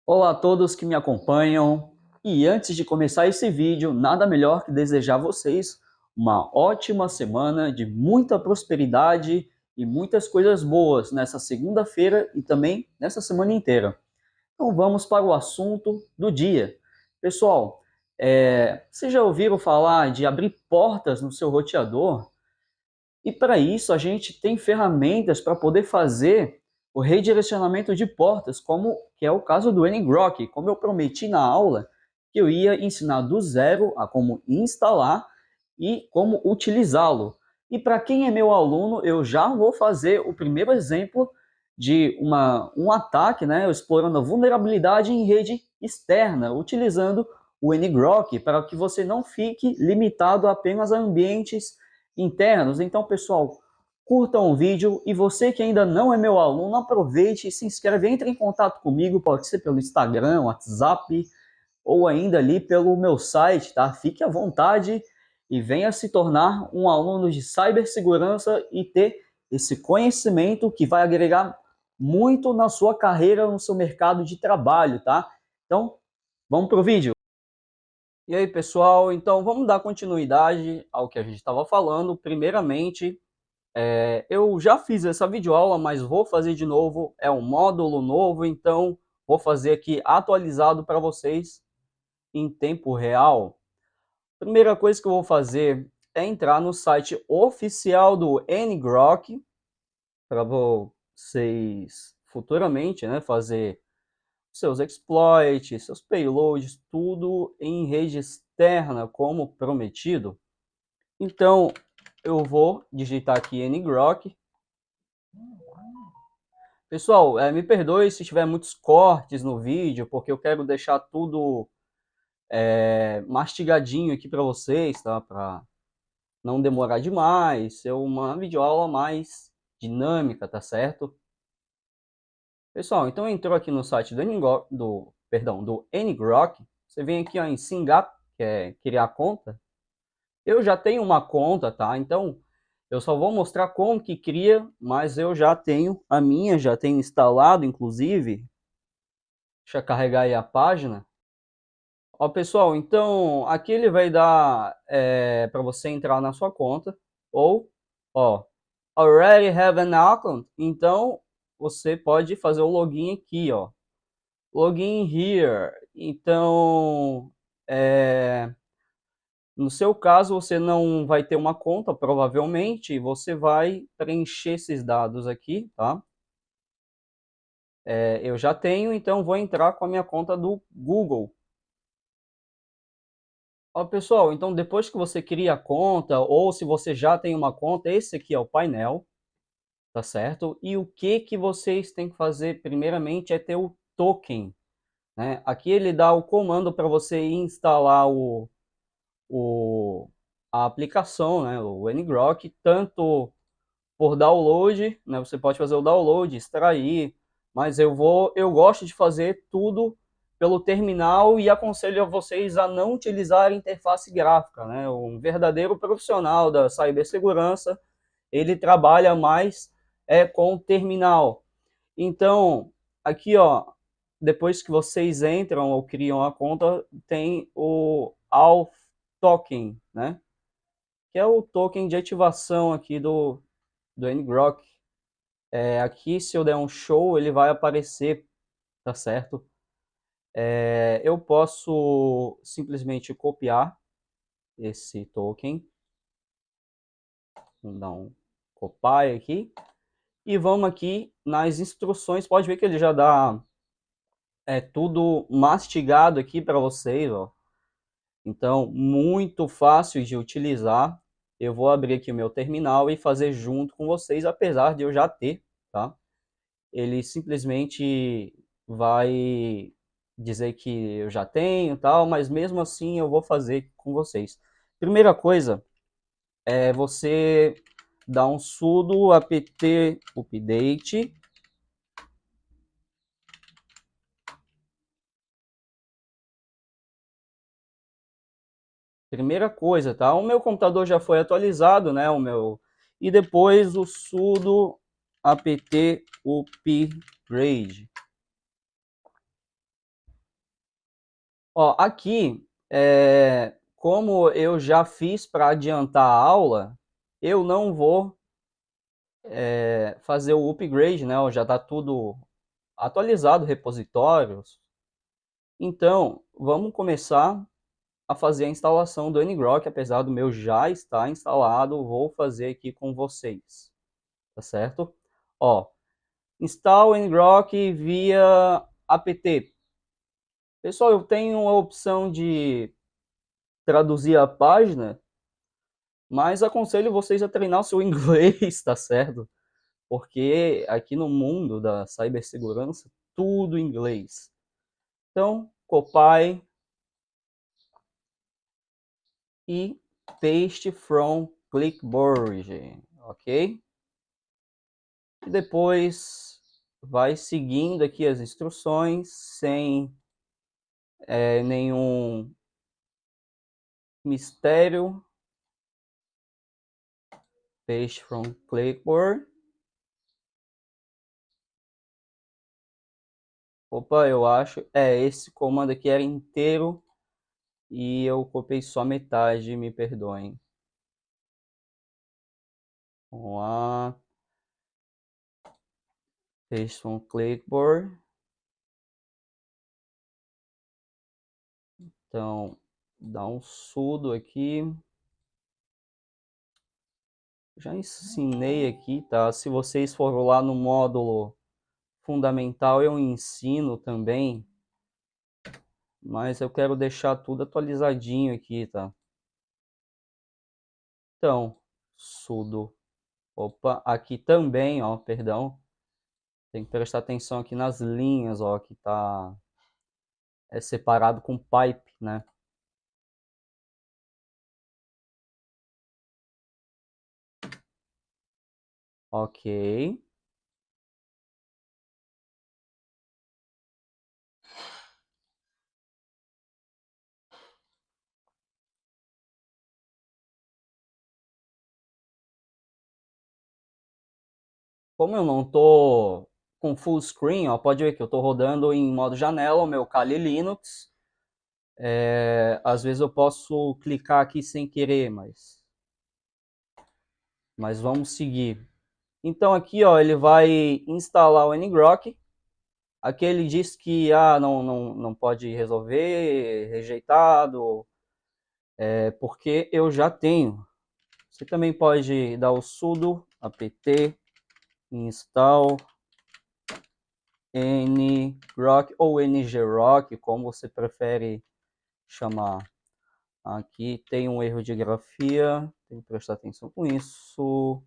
Olá a todos que me acompanham. E antes de começar esse vídeo, nada melhor que desejar a vocês uma ótima semana de muita prosperidade e muitas coisas boas nessa segunda-feira e também nessa semana inteira. Então vamos para o assunto do dia. Pessoal, vocês já ouviram falar de abrir portas no seu roteador? E para isso a gente tem ferramentas para poder fazer o redirecionamento de portas, como que é o caso do ngrok, como eu prometi na aula, que eu ia ensinar do zero a como instalar e como utilizá-lo. E para quem é meu aluno, eu já vou fazer o primeiro exemplo de um ataque, né, explorando a vulnerabilidade em rede externa, utilizando o ngrok, para que você não fique limitado apenas a ambientes internos. Então, pessoal, curtam o vídeo e você que ainda não é meu aluno, aproveite e se inscreve, entre em contato comigo, pode ser pelo Instagram, WhatsApp ou ainda ali pelo meu site, tá? Fique à vontade e venha se tornar um aluno de cibersegurança e ter esse conhecimento que vai agregar muito na sua carreira, no seu mercado de trabalho, tá? Então, vamos pro vídeo. E aí, pessoal, então vamos dar continuidade ao que a gente estava falando. Primeiramente, eu já fiz essa videoaula, mas vou fazer de novo. É um módulo novo, então vou fazer aqui atualizado para vocês em tempo real. Primeira coisa que eu vou fazer é entrar no site oficial do ngrok para vocês futuramente, né, fazer seus exploits, seus payloads, tudo em rede externa, como prometido. Então, eu vou digitar aqui ngrok. Pessoal, me perdoe se tiver muitos cortes no vídeo, porque eu quero deixar tudo mastigadinho aqui para vocês, tá? Para não demorar demais, ser uma videoaula mais dinâmica, tá certo? Pessoal, então entrou aqui no site do ngrok, você vem aqui ó, em Sign Up, que é criar conta. Eu já tenho uma conta, tá? Então, eu só vou mostrar como que cria, mas eu já tenho a minha, já tenho instalado, inclusive. Deixa eu carregar aí a página. Ó, pessoal, então aqui ele vai dar para você entrar na sua conta, ou, ó, already have an account, então você pode fazer o login aqui, ó, login here. Então, no seu caso, você não vai ter uma conta, provavelmente, você vai preencher esses dados aqui, tá? Eu já tenho, então vou entrar com a minha conta do Google. Ó, pessoal, então depois que você cria a conta, ou se você já tem uma conta, esse aqui é o painel, tá certo? E o que vocês têm que fazer primeiramente é ter o token, né? Aqui ele dá o comando para você instalar a aplicação, né? O ngrok, tanto por download, né? Você pode fazer o download, extrair, mas eu gosto de fazer tudo pelo terminal e aconselho a vocês a não utilizar interface gráfica, né? Um verdadeiro profissional da cibersegurança, ele trabalha mais com o terminal. Então, aqui, ó, depois que vocês entram ou criam a conta, tem o Auth Token, né? Que é o token de ativação aqui do ngrok. Aqui, se eu der um show, ele vai aparecer, tá certo? Eu posso simplesmente copiar esse token. Vamos dar um copy aqui. E vamos aqui nas instruções. Pode ver que ele já dá tudo mastigado aqui para vocês, ó. Então, muito fácil de utilizar. Eu vou abrir aqui o meu terminal e fazer junto com vocês, apesar de eu já ter, tá? Ele simplesmente vai dizer que eu já tenho, tal, mas mesmo assim eu vou fazer com vocês. Primeira coisa é você dar um sudo apt update. Primeira coisa, tá? O meu computador já foi atualizado, né? E depois o sudo apt upgrade. Ó, aqui, como eu já fiz para adiantar a aula, eu não vou fazer o upgrade, né? Já está tudo atualizado, repositórios. Então, vamos começar a fazer a instalação do ngrok, apesar do meu já estar instalado, vou fazer aqui com vocês, tá certo? Ó, install ngrok via apt. Pessoal, eu tenho a opção de traduzir a página, mas aconselho vocês a treinar o seu inglês, tá certo? Porque aqui no mundo da cibersegurança, tudo em inglês. Então, copy e paste from clipboard, ok? E depois vai seguindo aqui as instruções sem nenhum mistério. Paste from clipboard. Opa, eu acho. Esse comando aqui era inteiro e eu copiei só metade, me perdoem. Vamos lá. Paste from clipboard. Então, dá um sudo aqui. Já ensinei aqui, tá? Se vocês forem lá no módulo fundamental, eu ensino também. Mas eu quero deixar tudo atualizadinho aqui, tá? Então, sudo. Opa, aqui também, ó, perdão. Tem que prestar atenção aqui nas linhas, ó, que tá separado com pipe, né? Ok. Como eu não tô com full screen, ó, pode ver que eu tô rodando em modo janela o meu Kali Linux. Às vezes eu posso clicar aqui sem querer, mas vamos seguir. Então aqui, ó, ele vai instalar o ngrok. Aqui ele diz que não pode resolver, rejeitado, porque eu já tenho. Você também pode dar o sudo apt install ngrok ou ngrok, como você prefere chamar. Aqui tem um erro de grafia, tem que prestar atenção com isso.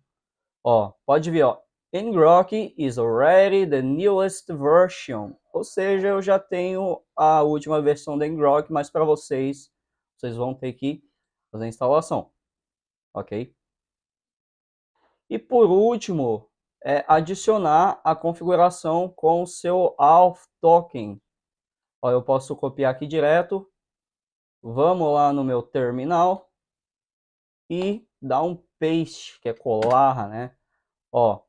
Ó, pode ver, ó. Ngrok is already the newest version. Ou seja, eu já tenho a última versão da Ngrok, mas para vocês vão ter que fazer a instalação, ok? E por último, adicionar a configuração com o seu auth token. Ó, eu posso copiar aqui direto. Vamos lá no meu terminal e dar um paste, que é colar, né? Ó,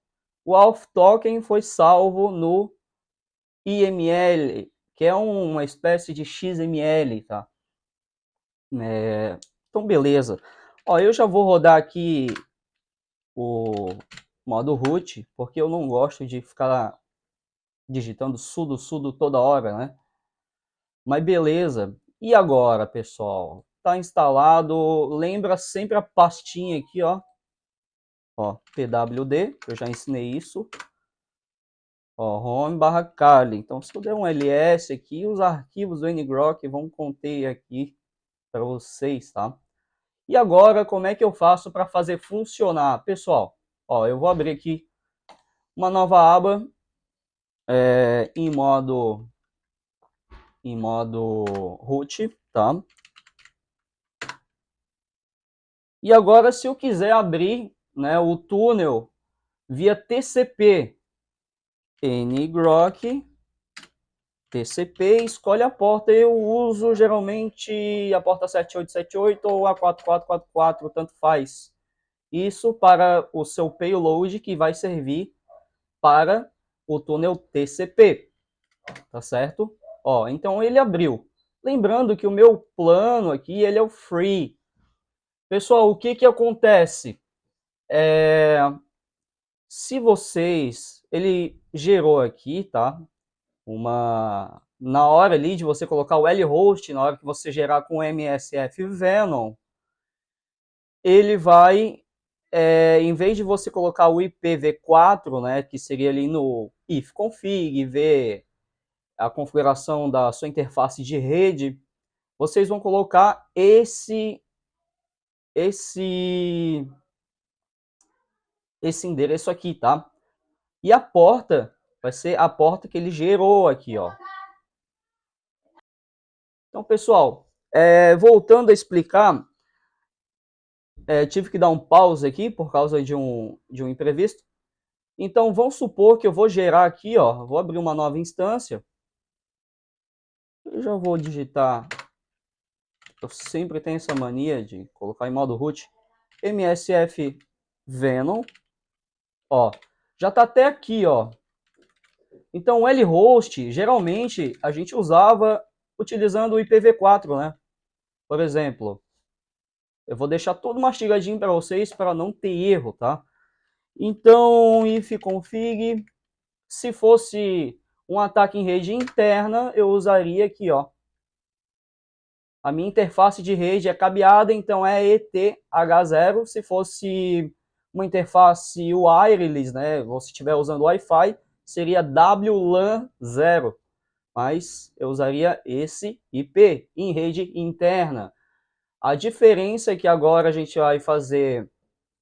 o auth token foi salvo no IML, que é uma espécie de XML, tá? Então, beleza. Ó, eu já vou rodar aqui o modo root, porque eu não gosto de ficar digitando sudo toda hora, né? Mas beleza. E agora, pessoal? Tá instalado. Lembra sempre a pastinha aqui, ó. Ó, pwd, que eu já ensinei isso. Ó, home/kali. Então, se eu der um ls aqui, os arquivos do ngrok vão conter aqui para vocês, tá? E agora, como é que eu faço para fazer funcionar? Pessoal, ó, eu vou abrir aqui uma nova aba em modo root, tá? E agora, se eu quiser abrir, né, o túnel via TCP, ngrok, TCP, escolhe a porta. Eu uso geralmente a porta 7878 ou a 4444, tanto faz. Isso para o seu payload que vai servir para o túnel TCP, tá certo? Ó, então ele abriu. Lembrando que o meu plano aqui, ele é o free. Pessoal, o que que acontece? Se vocês, ele gerou aqui, tá? Na hora ali de você colocar o lhost, na hora que você gerar com o MSF Venom, ele vai, em vez de você colocar o IPv4, né, que seria ali no ifconfig, ver a configuração da sua interface de rede, vocês vão colocar esse endereço aqui, tá? E a porta vai ser a porta que ele gerou aqui, ó. Então, pessoal, voltando a explicar, tive que dar um pause aqui por causa de um imprevisto. Então, vamos supor que eu vou gerar aqui, ó, vou abrir uma nova instância. Eu já vou digitar, eu sempre tenho essa mania de colocar em modo root, MSF Venom, ó, já tá até aqui, ó. Então, o lhost, geralmente, a gente usava utilizando o IPv4, né? Por exemplo, eu vou deixar tudo mastigadinho para vocês para não ter erro, tá? Então, ifconfig, se fosse um ataque em rede interna, eu usaria aqui, ó. A minha interface de rede é cabeada, então é ETH0. Se fosse uma interface wireless, né, você estiver usando Wi-Fi, seria WLAN 0. Mas eu usaria esse IP em rede interna. A diferença é que agora a gente vai fazer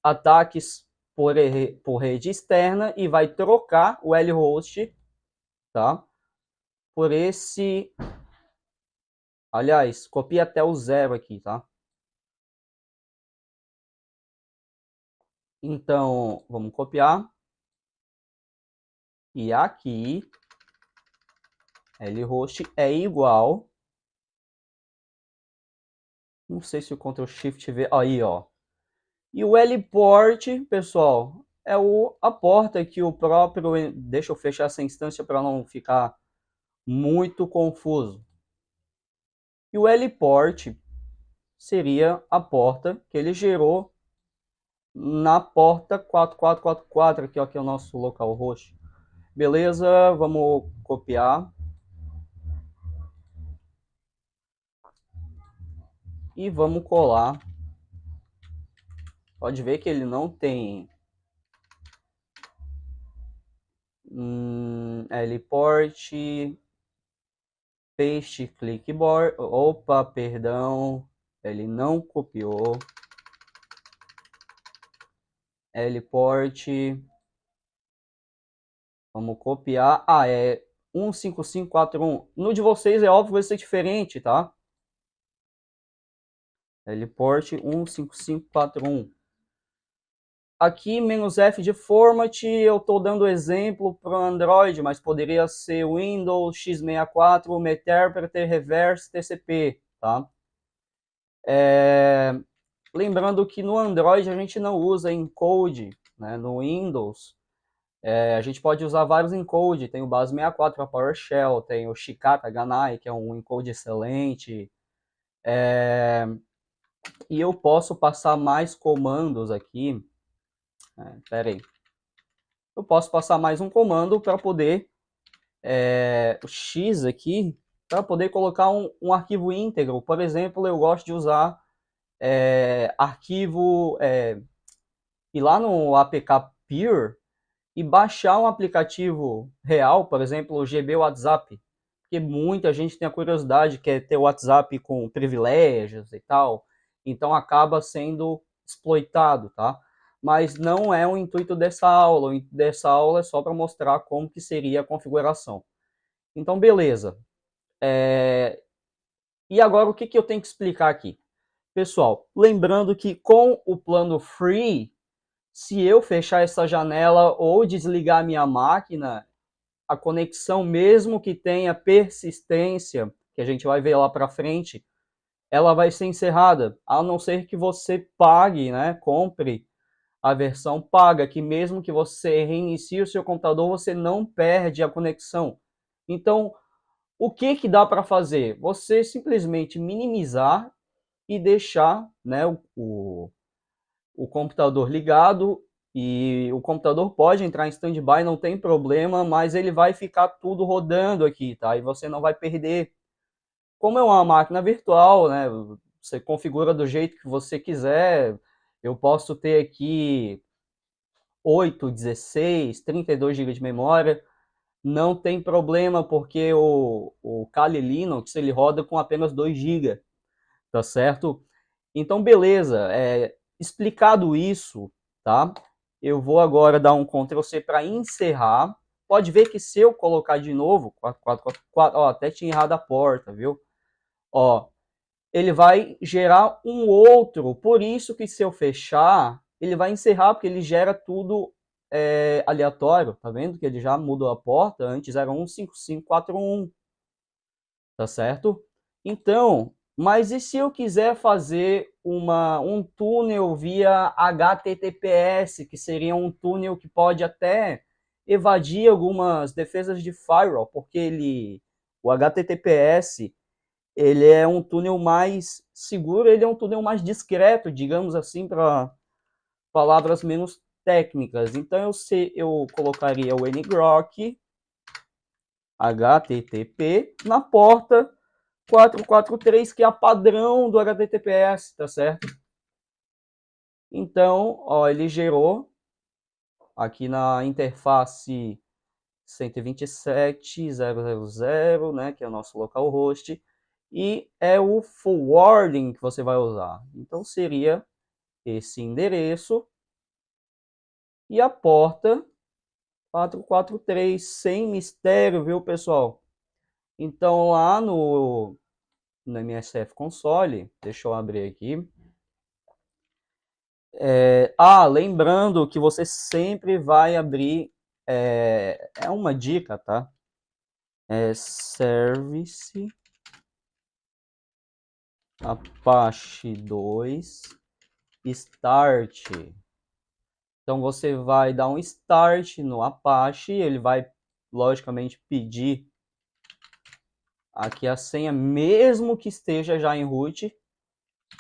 ataques por rede externa e vai trocar o lhost, tá? Por esse... Aliás, copia até o 0 aqui, tá? Então, vamos copiar. E aqui, lhost é igual... Não sei se o Ctrl Shift V... Aí, ó. E o lport, pessoal, é a porta que o próprio... Deixa eu fechar essa instância para não ficar muito confuso. E o lport seria a porta que ele gerou na porta 4444, aqui, ó, que é o nosso localhost. Beleza, vamos copiar. E vamos colar. Pode ver que ele não tem lport, paste clipboard. Opa, perdão, ele não copiou. Lport, vamos copiar. É 15541. No de vocês é óbvio que vai ser diferente, tá? Lport 15541. Aqui, "-f" de format, eu estou dando exemplo para o Android, mas poderia ser Windows, x64, Meterpreter, Reverse, TCP, tá? Lembrando que no Android a gente não usa encode, né? No Windows, a gente pode usar vários encode, tem o Base64 para PowerShell, tem o Shikata Ganai, que é um encode excelente, e eu posso passar mais comandos aqui. Espera aí. Eu posso passar mais um comando para poder, o X aqui, para poder colocar um arquivo íntegro. Por exemplo, eu gosto de usar arquivo, ir lá no APK Peer e baixar um aplicativo real, por exemplo, o GB WhatsApp, porque muita gente tem a curiosidade, quer ter o WhatsApp com privilégios e tal, então acaba sendo exploitado, tá? Mas não é o intuito dessa aula. O intuito dessa aula é só para mostrar como que seria a configuração. Então, beleza. E agora o que eu tenho que explicar aqui? Pessoal, lembrando que com o plano Free, se eu fechar essa janela ou desligar a minha máquina, a conexão, mesmo que tenha persistência, que a gente vai ver lá para frente, ela vai ser encerrada, a não ser que você pague, né, compre a versão paga, que mesmo que você reinicie o seu computador, você não perde a conexão. Então, O que dá para fazer? Você simplesmente minimizar e deixar, né, o computador ligado, e o computador pode entrar em standby, não tem problema, mas ele vai ficar tudo rodando aqui, tá? E você não vai perder. Como é uma máquina virtual, né, você configura do jeito que você quiser. Eu posso ter aqui 8, 16, 32 GB de memória, não tem problema, porque o Kali Linux ele roda com apenas 2 GB, tá certo? Então, beleza, explicado isso, tá? Eu vou agora dar um Ctrl C para encerrar. Pode ver que se eu colocar de novo, 4444, ó, até tinha errado a porta, viu? Ó, ele vai gerar um outro, por isso que se eu fechar, ele vai encerrar, porque ele gera tudo aleatório, tá vendo? Que ele já mudou a porta, antes era 15541, tá certo? Então, mas e se eu quiser fazer um túnel via HTTPS, que seria um túnel que pode até evadir algumas defesas de firewall, porque o HTTPS, ele é um túnel mais seguro, ele é um túnel mais discreto, digamos assim, para palavras menos técnicas. Então eu colocaria o ngrok HTTP na porta 443, que é a padrão do HTTPS, tá certo? Então, ó, ele gerou aqui na interface 127.0.0.0, né, que é o nosso localhost, e é o forwarding que você vai usar. Então, seria esse endereço e a porta 443, sem mistério, viu, pessoal? Então, lá no MSF Console, deixa eu abrir aqui. Lembrando que você sempre vai abrir, é uma dica, tá? Service Apache 2 Start. Então você vai dar um Start no Apache, ele vai logicamente pedir aqui a senha, mesmo que esteja já em root.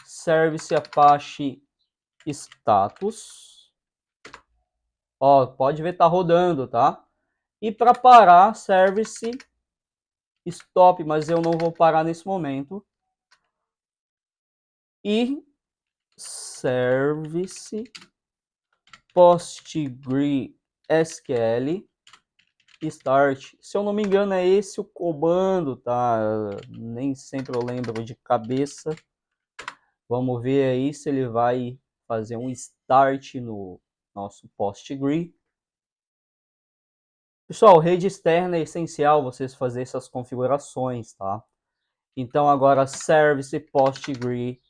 Service Apache Status. Ó, pode ver, tá rodando, tá? E para parar, Service Stop, mas eu não vou parar nesse momento. E Service PostgreSQL Start. Se eu não me engano, é esse o comando, tá? Nem sempre eu lembro de cabeça. Vamos ver aí se ele vai fazer um start no nosso Postgre. Pessoal, rede externa é essencial vocês fazerem essas configurações, tá? Então agora Service Postgre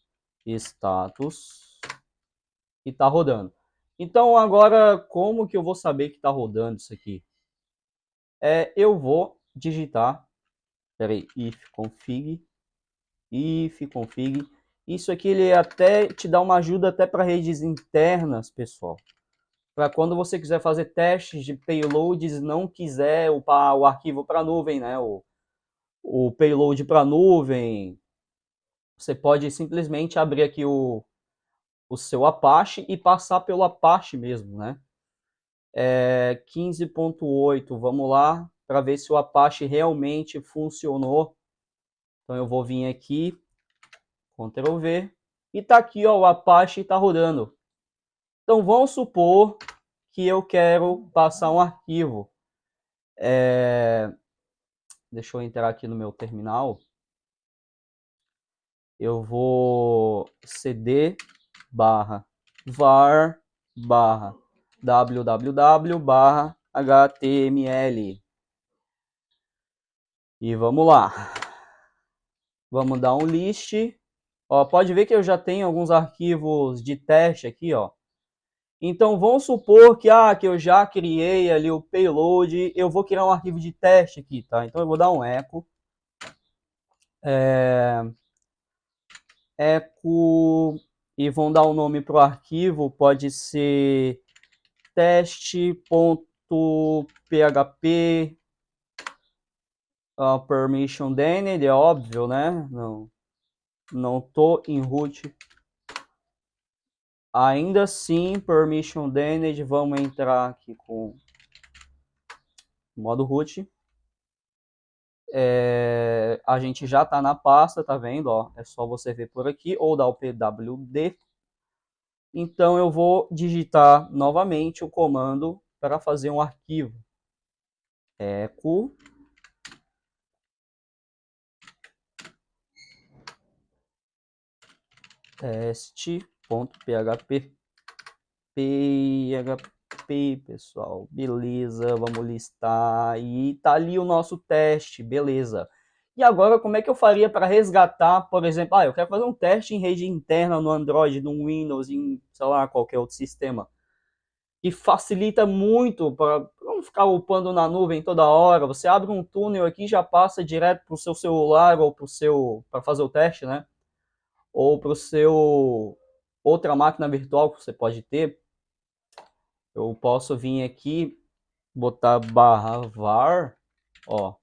Status e tá rodando. Então agora como que eu vou saber que tá rodando isso aqui? Eu vou digitar, peraí, ifconfig. Isso aqui ele até te dá uma ajuda até para redes internas, pessoal. Para quando você quiser fazer testes de payloads, não quiser upar o arquivo para nuvem, né? O payload para nuvem, você pode simplesmente abrir aqui o seu Apache e passar pelo Apache mesmo, né? 15.8, vamos lá, para ver se o Apache realmente funcionou. Então eu vou vir aqui, Ctrl V, e tá aqui, ó, o Apache tá rodando. Então vamos supor que eu quero passar um arquivo. Deixa eu entrar aqui no meu terminal. Eu vou cd var www html. E vamos lá. Vamos dar um list. Ó, pode ver que eu já tenho alguns arquivos de teste aqui, ó. Então vamos supor que eu já criei ali o payload, eu vou criar um arquivo de teste aqui, tá? Então eu vou dar um echo. Echo, e vão dar um nome para o arquivo, pode ser teste.php permission denied, é óbvio, né? Não tô em root. Ainda assim, permission denied, vamos entrar aqui com modo root. A gente já está na pasta, tá vendo? Ó, é só você ver por aqui ou dar o pwd. Então eu vou digitar novamente o comando para fazer um arquivo. Echo teste.php. PHP, pessoal, beleza, vamos listar, e tá ali o nosso teste, beleza. E agora, como é que eu faria para resgatar, por exemplo, eu quero fazer um teste em rede interna no Android, no Windows, em, sei lá, qualquer outro sistema, que facilita muito para não ficar upando na nuvem toda hora. Você abre um túnel aqui e já passa direto para o seu celular ou para fazer o teste, né? Ou para o seu outra máquina virtual que você pode ter. Eu posso vir aqui, botar /var, ó,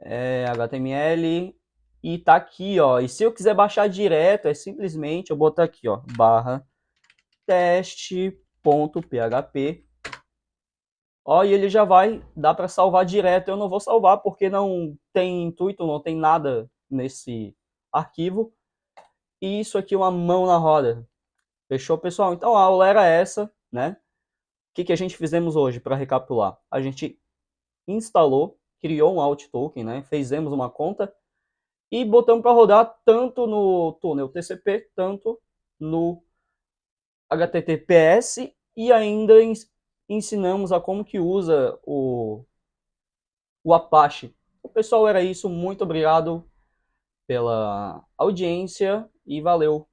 HTML, e tá aqui, ó. E se eu quiser baixar direto, é simplesmente eu botar aqui, ó, /teste.php. Ó, e ele já vai dar para salvar direto. Eu não vou salvar porque não tem intuito, não tem nada nesse arquivo. E isso aqui é uma mão na roda. Fechou, pessoal? Então a aula era essa, né? O que a gente fizemos hoje para recapitular? A gente instalou, criou um alt token, né? Fizemos uma conta e botamos para rodar tanto no túnel TCP, tanto no HTTPS, e ainda ensinamos a como que usa o Apache. O pessoal, era isso. Muito obrigado pela audiência e valeu!